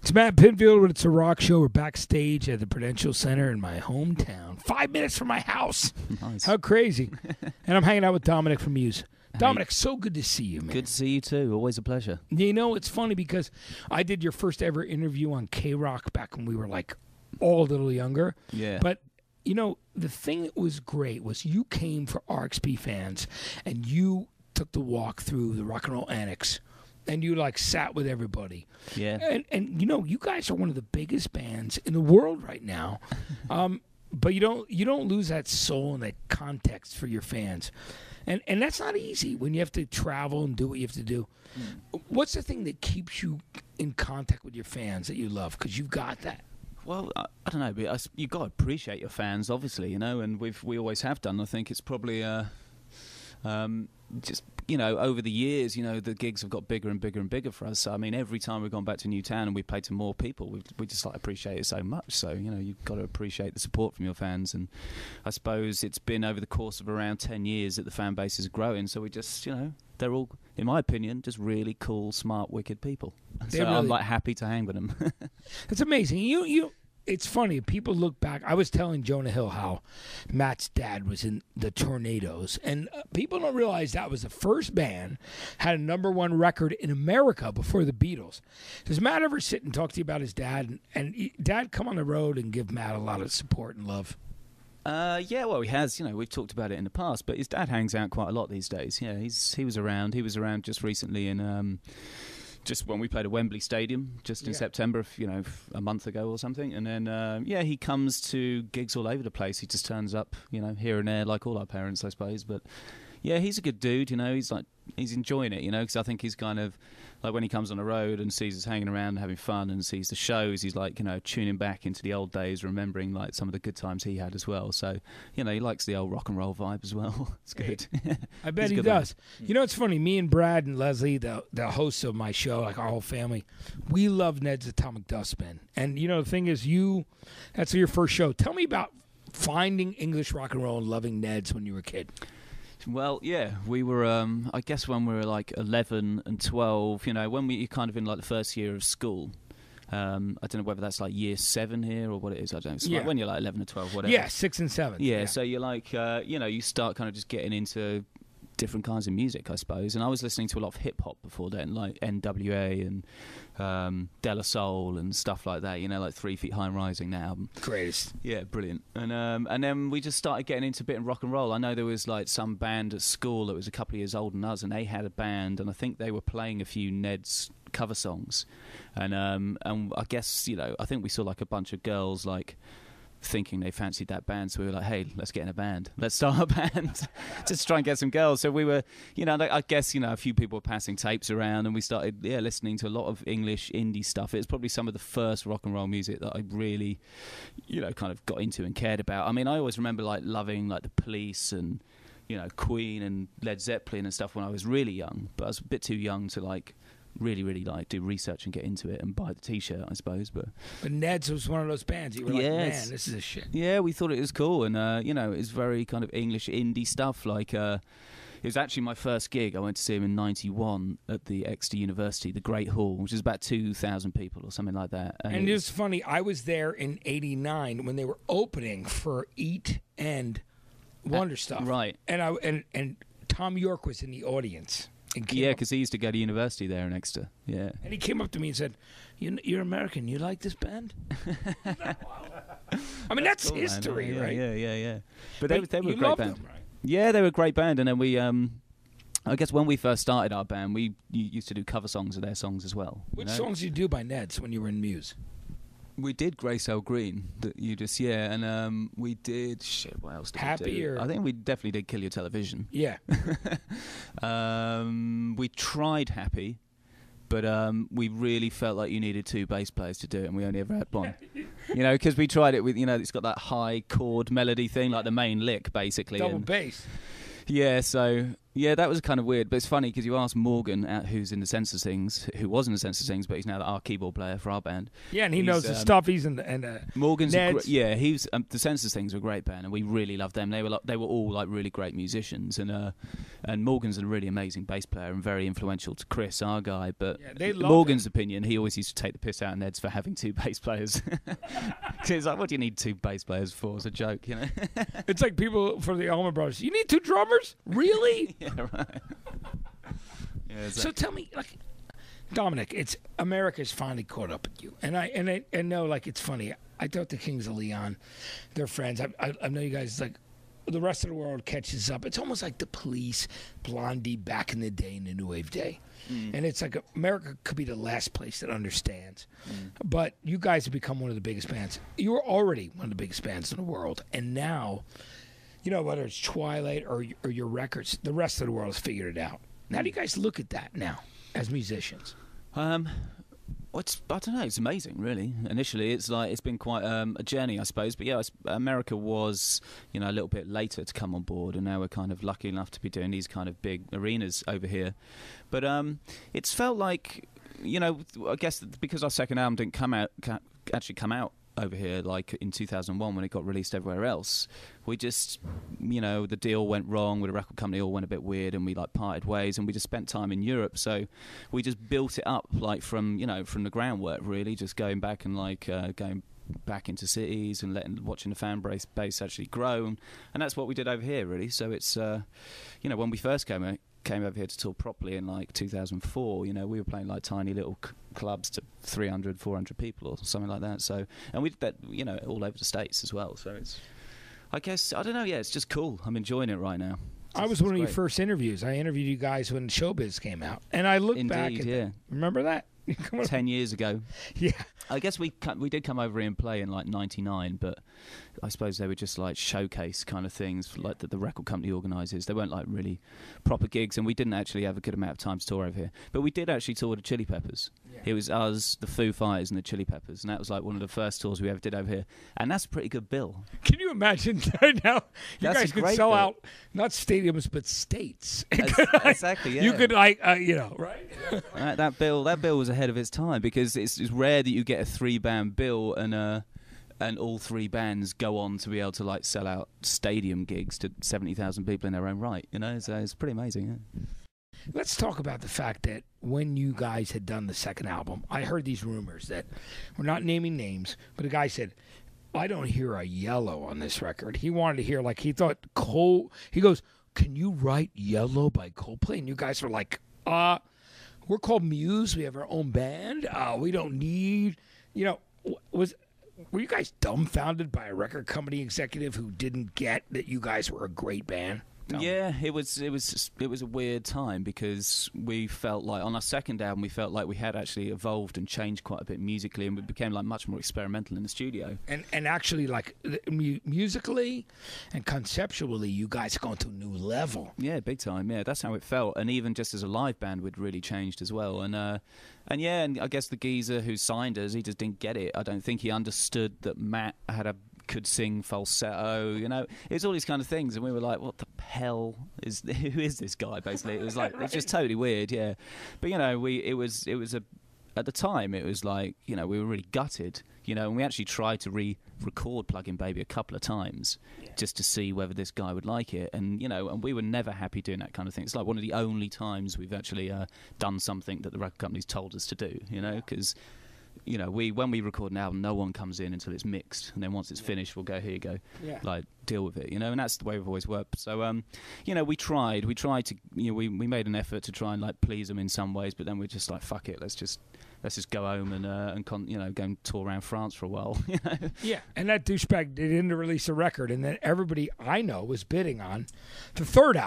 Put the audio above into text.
It's Matt Pinfield with It's a Rock Show. We're backstage at the Prudential Center in my hometown. 5 minutes from my house. Nice. How crazy. And I'm hanging out with Dominic from Muse. Dominic, so good to see you, man. Good to see you too. Always a pleasure. You know, it's funny because I did your first ever interview on K-Rock back when we were like all a little younger. Yeah. But, you know, the thing that was great was you came for RXP fans and you took the walk through the Rock and Roll Annex. And you like sat with everybody. Yeah. And you know, you guys are one of the biggest bands in the world right now. But you don't lose that soul and that context for your fans. And that's not easy when you have to travel and do what you have to do. What's the thing that keeps you in contact with your fans that you love? Because you've got that. Well, I don't know, but you've got to appreciate your fans, obviously, you know, and we always have done. I think it's probably just, you know, over the years, you know, the gigs have got bigger and bigger and bigger for us. So, I mean, every time we've gone back to Newtown and we've played to more people, we just like appreciate it so much. So, you know, you've got to appreciate the support from your fans. And I suppose it's been over the course of around 10 years that the fan base is growing. So we just, you know, they're all, in my opinion, just really cool, smart, wicked people. So really, I'm like happy to hang with them. It's amazing. It's funny. People look back. I was telling Jonah Hill how Matt's dad was in the Tornadoes, and people don't realize that was the first band had a #1 record in America before the Beatles. Does Matt ever sit and talk to you about his dad? And Dad come on the road and give Matt a lot of support and love? Yeah, well, he has. You know, we've talked about it in the past, but his dad hangs out quite a lot these days. Yeah, he was around. He was around just recently in. Just when we played at Wembley Stadium, just in September, you know, a month ago or something. And then, he comes to gigs all over the place. He just turns up, you know, here and there, like all our parents, I suppose. But, yeah, he's a good dude, you know. He's enjoying it, you know, because I think he's kind of, like when he comes on the road and sees us hanging around and having fun and sees the shows, he's like, you know, tuning back into the old days, remembering, like, some of the good times he had as well. So, you know, he likes the old rock and roll vibe as well. It's good. I bet he does. You know, it's funny. Me and Brad and Leslie, the hosts of my show, like our whole family, we love Ned's Atomic Dustbin. And, you know, the thing is, that's your first show. Tell me about finding English rock and roll and loving Ned's when you were a kid. Well, yeah, we were, I guess when we were like 11 and 12, you know, when you're kind of in like the first year of school. I don't know whether that's like year 7 here or what it is. I don't know. It's like when you're like 11 or 12, whatever. Yeah, 6 and 7. Yeah, so you're like, you know, you start kind of just getting into different kinds of music, I suppose. And I was listening to a lot of hip-hop before then, like NWA and De La Soul and stuff like that, you know, like 3 Feet High and Rising, that album. Greatest. Yeah, brilliant. And then we just started getting into a bit of rock and roll. I know there was like some band at school that was a couple of years older than us, and they had a band, and I think they were playing a few Ned's cover songs. And I guess, you know, I think we saw like a bunch of girls like thinking they fancied that band, so we were like, hey, let's get in a band, let's start a band just try and get some girls. So we were, you know, I guess, you know, a few people were passing tapes around, and we started listening to a lot of English indie stuff. It's probably some of the first rock and roll music that I really, you know, kind of got into and cared about. I mean, I always remember like loving like the Police and, you know, Queen and Led Zeppelin and stuff when I was really young, but I was a bit too young to like really like do research and get into it and buy the T-shirt, I suppose. But Ned's was one of those bands you were like, man, this is a shit. Yeah, we thought it was cool, and you know, it was very kind of English indie stuff. Like it was actually my first gig. I went to see him in '91 at the Exeter University, the Great Hall, which is about 2,000 people or something like that. And it's funny, I was there in '89 when they were opening for Eat and Wonder Stuff, right? And Tom York was in the audience. Yeah, because he used to go to university there in Exeter. Yeah, and he came up to me and said, "You're American. You like this band?" I mean, that's cool, history, man. Right? Yeah. But they were a great band. Them, right? Yeah, they were a great band, and then we, I guess when we first started our band, we used to do cover songs of their songs as well. Which songs did you do by Ned's when you were in Muse? We did Grace L. Green, that you just, and we did, what else did Happy we do? or? I think we definitely did Kill Your Television. Yeah. We tried Happy, but we really felt like you needed 2 bass players to do it, and we only ever had one. You know, because we tried it with, you know, it's got that high chord melody thing, like the main lick, basically. Double bass. Yeah, so, Yeah, that was kind of weird, but it's funny because you asked Morgan, who's in the Census Things, who was in the Census Things, but he's now our keyboard player for our band. Yeah, and he knows the stuff. He's in the Morgan's Ned's. he's the Census Things were a great band, and we really loved them. They were all like really great musicians, and Morgan's a really amazing bass player and very influential to Chris, our guy. But Morgan's opinion, he always used to take the piss out of Ned's for having two bass players. Because he's like, what do you need two bass players for? It's a joke, you know. It's like people for the Allman Brothers. You need two drummers, really? Yeah, right. Yeah, exactly. So tell me, like, Dominic, it's America's finally caught up with you, and I know, like, it's funny. I talked to Kings of Leon, they're friends. I know you guys, like, the rest of the world catches up. It's almost like the Police, Blondie back in the day in the New Wave day, and it's like America could be the last place that understands. But you guys have become one of the biggest bands. You were already one of the biggest bands in the world, and now, you know, whether it's Twilight or your records, the rest of the world has figured it out. How do you guys look at that now as musicians? I don't know. It's amazing, really. Initially, it's been quite a journey, I suppose. But yeah, America was, you know, a little bit later to come on board, and now we're kind of lucky enough to be doing these kind of big arenas over here. But it's felt like, you know, I guess because our second album didn't come out over here like in 2001 when it got released everywhere else, we just, you know, the deal went wrong with the record company, all went a bit weird, and we like parted ways, and we just spent time in Europe. So we just built it up like from the groundwork, really, just going back and going back into cities and watching the fan base actually grow, and that's what we did over here, really. So it's you know, when we first came over here to tour properly in like 2004, you know, we were playing like tiny little clubs to 300, 400 people or something like that. So, and we did that, you know, all over the States as well. So it's, I guess, I don't know, yeah, it's just cool. I'm enjoying it right now. I was one of your first interviews. I interviewed you guys when Showbiz came out, and I looked back at that. Remember that? 10 years ago. Yeah. I guess we did come over here and play in like 99, but I suppose they were just like showcase kind of things for, like, that the record company organises. They weren't like really proper gigs, and we didn't actually have a good amount of time to tour over here. But we did actually tour the Chili Peppers. Yeah. It was us, the Foo Fighters, and the Chili Peppers, and that was like one of the first tours we ever did over here. And that's a pretty good bill. Can you imagine right now? You guys could sell out not stadiums but states. Exactly. Yeah. You could like you know, right? That bill was ahead of its time, because it's rare that you get a 3-band bill and all 3 bands go on to be able to like sell out stadium gigs to 70,000 people in their own right. You know, so it's pretty amazing. Yeah. Let's talk about the fact that when you guys had done the second album, I heard these rumors that we're not naming names, but a guy said, I don't hear a yellow on this record. He wanted to hear, like, he thought he goes, can you write Yellow by Coldplay? And you guys were like, we're called Muse. We have our own band. We don't need, you know, were you guys dumbfounded by a record company executive who didn't get that you guys were a great band? Yeah, it was a weird time, because we felt like on our second album we felt like we had actually evolved and changed quite a bit musically, and we became like much more experimental in the studio. And actually, like, musically and conceptually, you guys have gone to a new level. Yeah, big time. Yeah, that's how it felt. And even just as a live band, we'd really changed as well. And yeah, and I guess the geezer who signed us, he just didn't get it. I don't think he understood that Matt could sing falsetto, you know. It was all these kind of things, and we were like, what the hell who is this guy, basically? It was like, it's just totally weird, yeah. But, you know, at the time, it was like, you know, we were really gutted, you know, and we actually tried to re-record Plug-in Baby a couple of times just to see whether this guy would like it. And, you know, and we were never happy doing that kind of thing. It's like one of the only times we've actually done something that the record company's told us to do, you know, because, you know, when we record an album, no one comes in until it's mixed, and then once it's finished, we'll go, here you go, like, deal with it, you know. And that's the way we've always worked. So, you know, we tried to, you know, we made an effort to try and like please them in some ways, but then we're just like, fuck it, let's just go home and you know, go and tour around France for a while. You know? Yeah, and that douchebag didn't release a record, and then everybody I know was bidding on the third album.